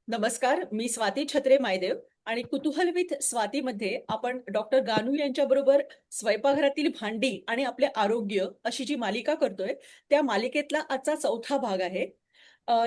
नमस्कार, मी स्वाती छत्रे मायदेव आणि कुतूहल विथ स्वातीमध्ये आपण डॉक्टर गानू यांच्याबरोबर स्वयंपाकघरातील भांडी आणि आपले आरोग्य अशी जी मालिका करतोय, त्या मालिकेतला आजचा चौथा भाग आहे.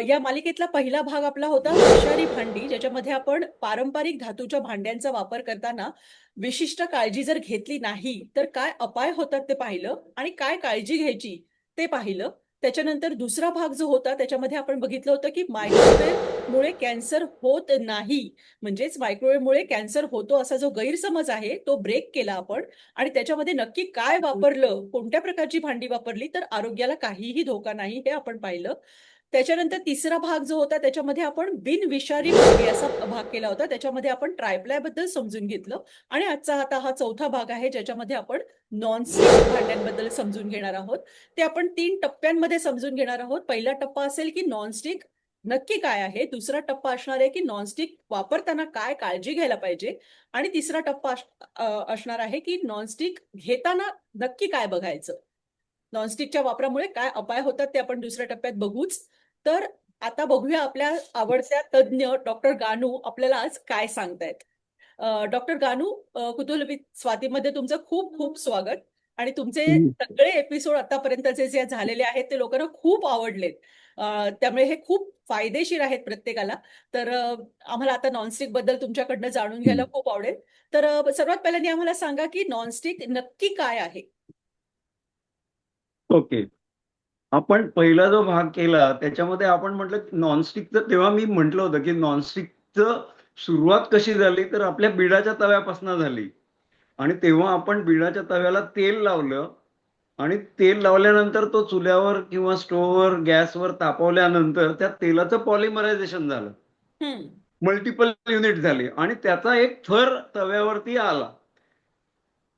या मालिकेतला पहिला भाग आपला होता विषारी भांडी, ज्याच्यामध्ये आपण पारंपरिक धातूच्या भांड्यांचा वापर करताना विशिष्ट काळजी जर घेतली नाही, तर काय अपाय होतात ते पाहिलं आणि काय काळजी घ्यायची ते पाहिलं. त्याच्यानंतर दुसरा भाग जो होता, त्याच्यामध्ये आपण बघितलं होतं, की मायक्रोवेव्हमुळे कॅन्सर होत नाही. म्हणजेच मायक्रोवेव्हमुळे कॅन्सर होतो असा जो गैरसमज आहे, तो ब्रेक केला आपण आणि त्याच्यामध्ये नक्की काय वापरलं, कोणत्या प्रकारची भांडी वापरली तर आरोग्याला काहीही धोका नाही, हे आपण पाहिलं. त्याच्यानंतर तिसरा भाग जो होता, त्याच्यामध्ये आपण बिनविषारी भांडी असा भाग केला होता. त्याच्यामध्ये आपण ट्रायप्लायबद्दल समजून घेतलं आणि आजचा आता हा चौथा भाग आहे, ज्याच्यामध्ये आपण नॉनस्टिक भांड्यांबद्दल समजून घेणार आहोत. ते आपण 3 टप्प्यांमध्ये समजून घेणार आहोत. पहिला टप्पा असेल, की नॉनस्टिक नक्की काय आहे? दुसरा टप्पा असणार आहे, की नॉनस्टिक वापरताना काय काळजी घ्यायला पाहिजे? आणि तिसरा टप्पा असणार आहे, की नॉनस्टिक घेताना नक्की काय बघायचं? नॉनस्टिकच्या वापरामुळे काय अपाय होतात ते आपण दुसऱ्या टप्प्यात बघूच. तर आता बघूया आपल्या आवडत्या तज्ञ डॉक्टर गानू आपल्याला आज काय सांगतायत. डॉक्टर गानू, कुतूहल स्वातीमध्ये तुमचं खूप खूप स्वागत आणि तुमचे हम्म. सगळे एपिसोड आतापर्यंतचे जे झालेले आहेत ते लोकांना खूप आवडलेत. त्यामुळे हे खूप फायदेशीर आहेत प्रत्येकाला. तर आम्हाला आता नॉनस्टिक बद्दल तुमच्याकडनं जाणून घ्यायला खूप आवडेल. तर सर्वात पहिल्यांदा आम्हाला सांगा की नॉनस्टिक नक्की काय आहे? ओके. आपण पहिला जो भाग केला त्याच्यामध्ये आपण म्हटलं नॉनस्टिकचं, तेव्हा मी म्हटलं होतं की नॉनस्टिकचं सुरुवात कशी झाली तर आपल्या बिडाच्या तव्यापासून झाली. आणि तेव्हा आपण बिडाच्या तव्याला तेल लावलं आणि तेल लावल्यानंतर तो चुल्यावर किंवा स्टोव्हवर गॅसवर तापवल्यानंतर त्या तेलाचं पॉलिमरायझेशन झालं. हं. मल्टिपल युनिट झाली आणि त्याचा एक थर तव्यावरती आला.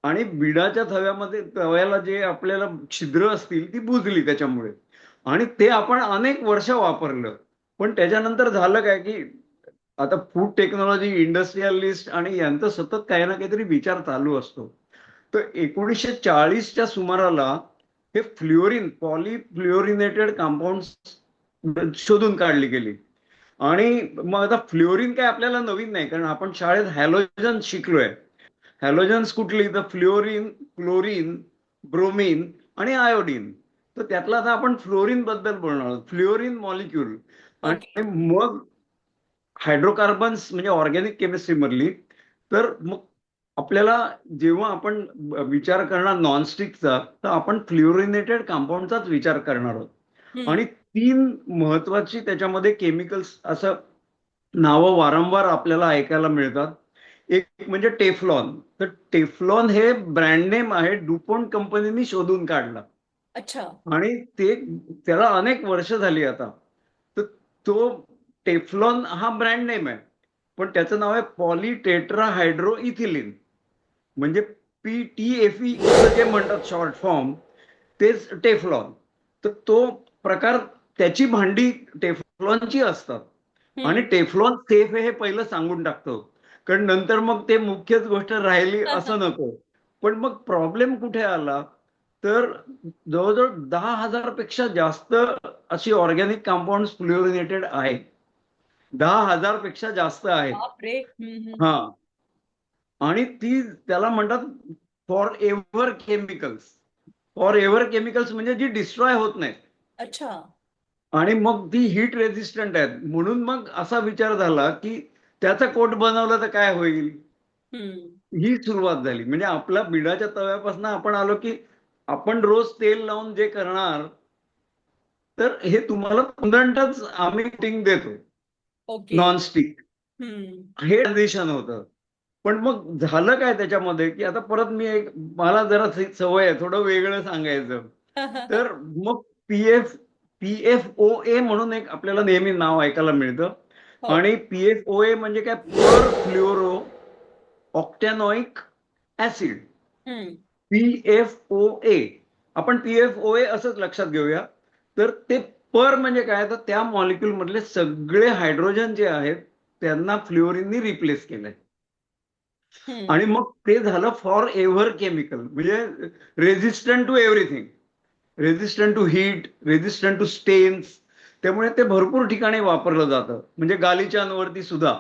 आणि बिडाच्या तव्याला जे आपल्याला छिद्र असतील ती बुजली त्याच्यामुळे. आणि ते आपण अनेक वर्ष वापरलं. पण त्याच्यानंतर झालं काय की आता फूड टेक्नॉलॉजी इंडस्ट्रियलिस्ट आणि यांचं सतत काही ना काहीतरी विचार चालू असतो. तर 1940च्या सुमाराला हे पॉलीफ्लोरिनेटेड कंपाऊंड शोधून काढली गेली. आणि मग आता फ्लोरीन काय आपल्याला नवीन नाही, कारण आपण शाळेत हॅलोजन शिकलोय. हॅलोजन्स कुठली तर फ्लोरीन, क्लोरीन, ब्रोमीन आणि आयोडीन. तर त्यातला आता आपण फ्लोरीन बद्दल बोलणार आहोत, फ्लोरीन मॉलिक्यूल. ओके. आणि मग हायड्रोकार्बन्स म्हणजे ऑर्गॅनिक केमिस्ट्री मधली. तर मग आपल्याला जेव्हा आपण विचार करणार नॉनस्टिकचा, तर आपण फ्लोरिनेटेड कंपाऊंडचाच विचार करणार आहोत. हं. आणि 3 महत्वाची त्याच्यामध्ये केमिकल्स असं नावं वारंवार आपल्याला ऐकायला मिळतात. एक म्हणजे टेफ्लॉन. तर टेफ्लॉन हे ब्रँड नेम आहे, डुपॉन्ट कंपनीने शोधून काढला. अच्छा. आणि त्याला अनेक वर्ष झाली आता. तर तो टेफ्लॉन हा ब्रँड नेम आहे. पण त्याचं नाव आहे पॉलीटेट्राहायड्रो इथिलीन. म्हणजे PTFE असं जे म्हणतात शॉर्ट फॉर्म, तेच टेफ्लॉन. तर तो प्रकार, त्याची भांडी टेफ्लॉनची असतात. आणि हं. टेफ्लॉन सेफ आहे हे पहिलं सांगून टाकतो, कारण नंतर मग ते मुख्यच गोष्ट राहिली असं नको. पण मग प्रॉब्लेम कुठे आला तर जवळजवळ 10,000 पेक्षा जास्त अशी ऑर्गॅनिक कंपाऊंड फ्लोरिनेटेड आहेत. 10,000 पेक्षा जास्त आहेत. बापरे! हं, हं. हा. आणि त्याला म्हणतात for ever chemicals. For ever chemicals म्हणजे जी डिस्ट्रॉय होत नाहीत. अच्छा. आणि मग ती हीट रेझिस्टंट आहेत, म्हणून मग असा विचार झाला की त्याचा कोट बनवला तर काय होईल. हं. ही सुरुवात झाली. म्हणजे आपला बिडाच्या तव्यापासून आपण आलो की आपण रोज तेल लावून जे करणार, तर हे तुम्हाला पंधरटच आम्ही टिंग देतो. ओके. नॉनस्टिक हं. हे ट्रान्झिशन होतं. पण मग झालं काय त्याच्यामध्ये की आता परत मला जरा सवय आहे थोडं वेगळं सांगायचं. तर मग PFOA म्हणून एक आपल्याला नेहमी नाव ऐकायला मिळतं. हो. आणि PFOA म्हणजे काय, पर फ्लोरो ऑक्टॅनॉइक ऍसिड. हं. PFOA. आपण PFOA असंच लक्षात घेऊया. तर ते पर म्हणजे काय, तर त्या मॉलिक्यूल मधले सगळे हायड्रोजन जे आहेत त्यांना फ्लोरिननी रिप्लेस केलंय. हं. आणि मग ते झालं फॉर एव्हर केमिकल, म्हणजे resistant to everything. Resistant to heat, resistant to stains. त्यामुळे ते भरपूर ठिकाणी वापरलं जातं. म्हणजे गालिचांवरती सुद्धा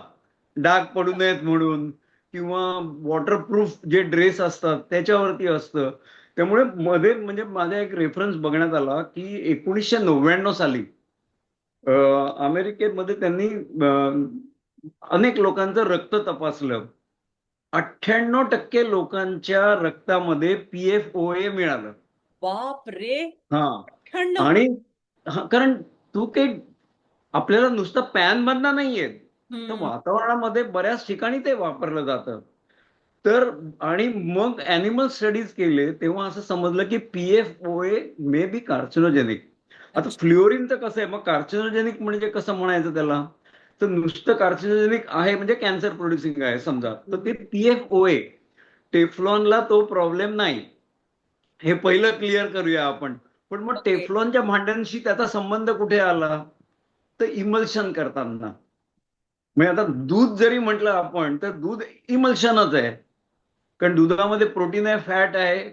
डाग पडू नयेत म्हणून, किंवा वॉटरप्रूफ जे ड्रेस असतात त्याच्यावरती असतं. त्यामुळे मध्ये म्हणजे माझा एक रेफरन्स बघण्यात आला की 1999 साली अ, अमेरिकेमध्ये त्यांनी अनेक लोकांचं रक्त तपासलं. 98% लोकांच्या रक्तामध्ये PFOA मिळालं. बाप रे. हा. 98. आणि कारण तू काही आपल्याला नुसतं पॅन मधनं नाहीये, तर हम्म. वातावरणामध्ये बऱ्याच ठिकाणी ते वापरलं जातं. तर आणि मग अॅनिमल स्टडीज केले तेव्हा असं समजलं की PFOA मे बी कार्सिनोजेनिक. आता अच्छा. फ्ल्युओरिनचं कसं आहे, मग कार्सिनोजेनिक म्हणजे कसं म्हणायचं त्याला? तर नुसतं कार्सिनोजेनिक आहे म्हणजे कॅन्सर प्रोड्युसिंग आहे समजा, तर ते PFOA, टेफ्लॉनला तो प्रॉब्लेम नाही. हे पहिलं क्लिअर करूया आपण. पण मग ओके. टेफ्लॉनच्या भांड्यांशी त्याचा संबंध कुठे आला? तर इमल्शन करताना. म्हणजे आता दूध जरी म्हटलं आपण तर दूध इमल्शनच आहे. कारण दुधामध्ये प्रोटीन आहे, फॅट आहे,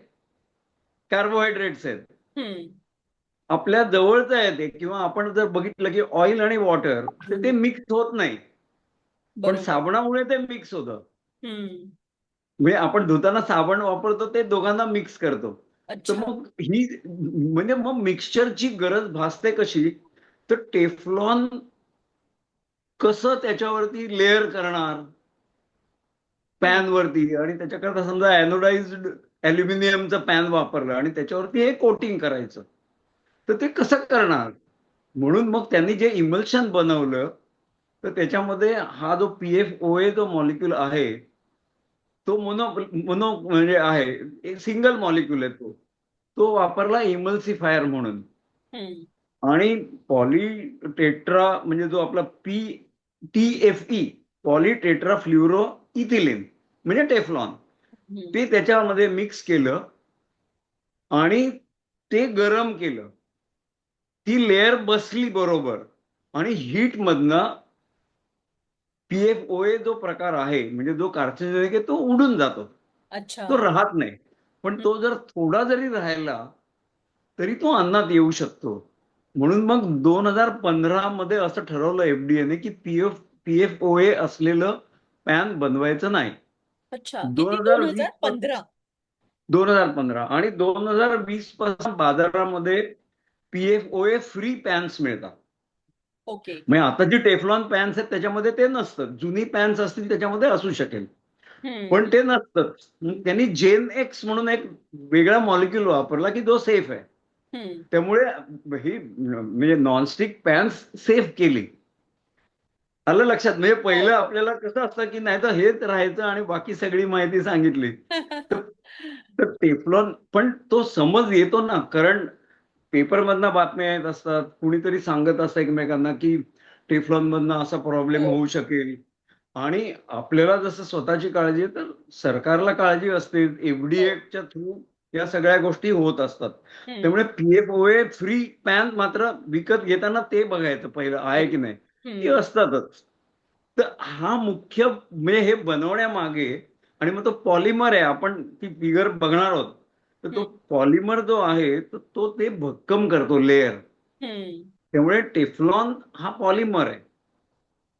कार्बोहायड्रेट्स आहेत. हम्म. आपल्या जवळचं आहे ते, किंवा आपण जर बघितलं की ऑइल आणि वॉटर तर ते मिक्स होत नाही, पण बरोबर. साबणामुळे ते मिक्स होतं. हम्म. म्हणजे आपण धुताना साबण वापरतो ते दोघांना मिक्स करतो. तर अच्छा. मग ही म्हणजे मग मिक्सचरची गरज भासते कशी? तर टेफ्लॉन कसं त्याच्यावरती लेअर करणार हम्म. पॅन वरती, आणि त्याच्याकरता समजा अॅनोडाइज्ड अॅल्युमिनियमचं पॅन वापरलं आणि त्याच्यावरती हे कोटिंग करायचं, तर ते कसं करणार? म्हणून मग त्यांनी जे इमल्शन बनवलं, तर त्याच्यामध्ये हा जो PFOA जो मॉलिक्यूल आहे तो मोनो मोनो म्हणजे आहे, एक सिंगल मॉलिक्यूल आहे तो. तो वापरला इमल्सिफायर म्हणून. हम्म. आणि पॉलीटेट्रा म्हणजे जो आपला TFE, पॉलीटेट्रा फ्ल्युरो इथिलीन म्हणजे टेफ्लॉन, हम्म. ते त्याच्यामध्ये मिक्स केलं आणि ते गरम केलं. ती लेअर बसली बरोबर, आणि हीट मधनं PFOA जो प्रकार आहे म्हणजे जो कार्सिनोजेनिक आहे तो उडून जातो. अच्छा. तो राहत नाही. पण हम्म. तो जर थोडा जरी राहिला तरी तो अन्नात येऊ शकतो. म्हणून मग 2015 मध्ये असं ठरवलं FDAने की PFOA असलेलं पॅन बनवायचं नाही. अच्छा, किती? 2020 2015? 2015 आणि 2020 पासून बाजारामध्ये PFOA फ्री पॅन्स मिळतात. ओके. म्हणजे आता जी टेफ्लॉन पॅन्स आहेत त्याच्यामध्ये ते नसतं. जुनी पॅन्स असतील त्याच्यामध्ये असू शकेल, पण हम्म. ते नसतं. त्यांनी जेन एक्स म्हणून एक वेगळा मॉलिक्यूल वापरला की जो सेफ आहे. हम्म. त्यामुळे ही म्हणजे नॉनस्टिक पॅन्स सेफ केली. आलं लक्षात? म्हणजे हो, पहिलं हो. आपल्याला कसं असतं की नाही तर हेच राहायचं आणि बाकी सगळी माहिती सांगितली. तर तर टेफ्लॉन पण तो समज येतो ना, कारण पेपरमधनं बातम्या येत असतात, कुणीतरी सांगत असतं एकमेकांना की टेफ्लॉन मधनं असा प्रॉब्लेम हो. होऊ शकेल. आणि आपल्याला जसं स्वतःची काळजी आहे तर सरकारला काळजी असते, हो. FDAच्या थ्रू या सगळ्या गोष्टी होत असतात. हम्म. त्यामुळे PFOA फ्री पॅन मात्र विकत घेताना ते बघायचं पहिलं आहे की बरोबर. नाही. ती हम्म. असतातच. तर हा मुख्य म्हणजे हे बनवण्यामागे, आणि मग तो पॉलिमर आहे, आपण ती फिगर बघणार आहोत. तर तो हम्म. पॉलिमर जो आहे तर तो ते भक्कम करतो लेअर. हम्म. त्यामुळे टेफ्लॉन हा पॉलिमर आहे,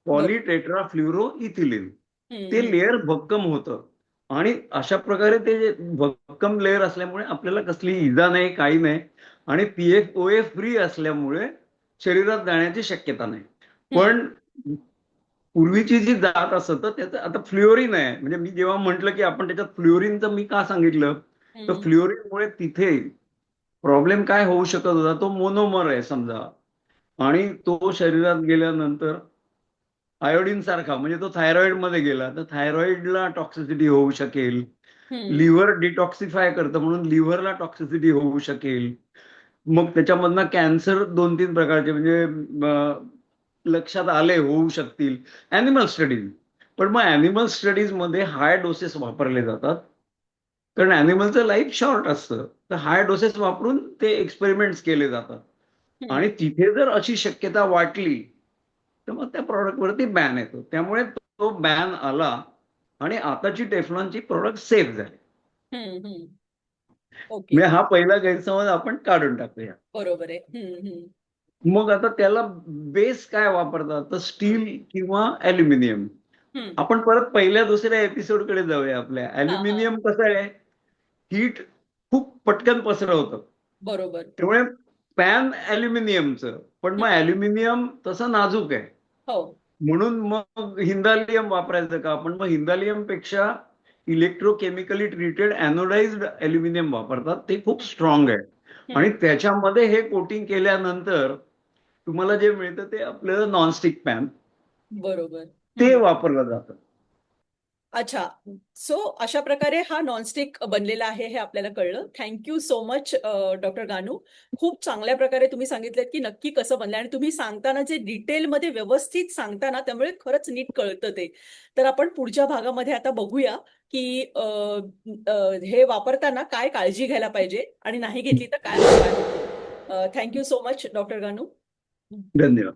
बरोबर. पॉलीटेट्राफ्ल्युरोइथिलीन. ते हम्म. लेअर भक्कम होतं. आणि अशा प्रकारे ते जे भक्कम लेअर असल्यामुळे आपल्याला कसली इजा नाही, काही नाही. आणि PFOA फ्री असल्यामुळे शरीरात जाण्याची शक्यता नाही. हम्म. पण पूर्वीची जी जात असत तर त्याचं आता फ्ल्युओरिन आहे. म्हणजे मी जेव्हा म्हटलं की आपण त्याच्यात फ्ल्युओरिनचं मी का सांगितलं, तर हम्म. फ्ल्युओरिनमुळे तिथे प्रॉब्लेम काय होऊ शकत होता, तो मोनोमर आहे समजा, आणि तो शरीरात गेल्यानंतर आयोडीन सारखा म्हणजे तो थायरॉइड मध्ये गेला तर थायरॉइडला टॉक्सिसिटी होऊ शकेल. हम्म. लिव्हर डिटॉक्सिफाय करतं म्हणून लिव्हरला टॉक्सिसिटी होऊ शकेल. मग त्याच्यामधनं कॅन्सर 2-3 प्रकारचे म्हणजे लक्षात आले होऊ शकतील अॅनिमल स्टडीज. पण मग अॅनिमल स्टडीज मध्ये हाय डोसेस वापरले जातात, कारण अॅनिमलचं लाईफ शॉर्ट असतं. तर हाय डोसेस वापरून ते एक्सपेरिमेंट्स केले जातात. आणि हम्म. तिथे जर अशी शक्यता वाटली तर मग त्या प्रॉडक्टवरती बॅन येतो. त्यामुळे तो बॅन आला आणि आताची टेफ्लॉनची प्रॉडक्ट सेफ झाली. हम्म. ओके. म्हणजे हा पहिला गैरसमज आपण काढून टाकूया. बरोबर आहे. हम्म. हम्म. मग आता त्याला बेस काय वापरतात तर स्टील किंवा अॅल्युमिनियम. हम्म. आपण परत पहिल्या दुसऱ्या एपिसोडकडे जाऊया. आपल्या हा हा. अॅल्युमिनियम कसं आहे, हीट खूप पटकन पसरवतं. बरोबर. त्यामुळे पॅन अॅल्युमिनियमचं, पण मग हम्म. अॅल्युमिनियम तसं नाजूक आहे. हो. म्हणून मग हिंदालियम वापरायचं का आपण, मग हिंदालियम पेक्षा इलेक्ट्रोकेमिकली ट्रीटेड अॅनोडाइज्ड अॅल्युमिनियम वापरतात. ते खूप हम्म. स्ट्रॉंग आहे आणि हम्म. त्याच्यामध्ये हे कोटिंग केल्यानंतर तुम्हाला जे मिळतं ते आपलं नॉनस्टिक पॅन, बरोबर. ते हम्म. वापरलं जातं. अच्छा. सो अशा प्रकारे हा नॉनस्टिक बनलेला आहे हे आपल्याला कळलं. Thank you so much doctor Ganu. खूप चांगल्या प्रकारे तुम्ही सांगितलं की नक्की कसं बनलं आणि तुम्ही सांगताना जे डिटेलमध्ये व्यवस्थित सांगताना त्यामुळे खरंच नीट कळतं ते. तर आपण पुढच्या भागामध्ये आता बघूया की हे वापरताना काय काळजी घ्यायला पाहिजे आणि नाही घेतली तर काय उपाय होतील. Thank you so much doctor Ganu. धन्यवाद.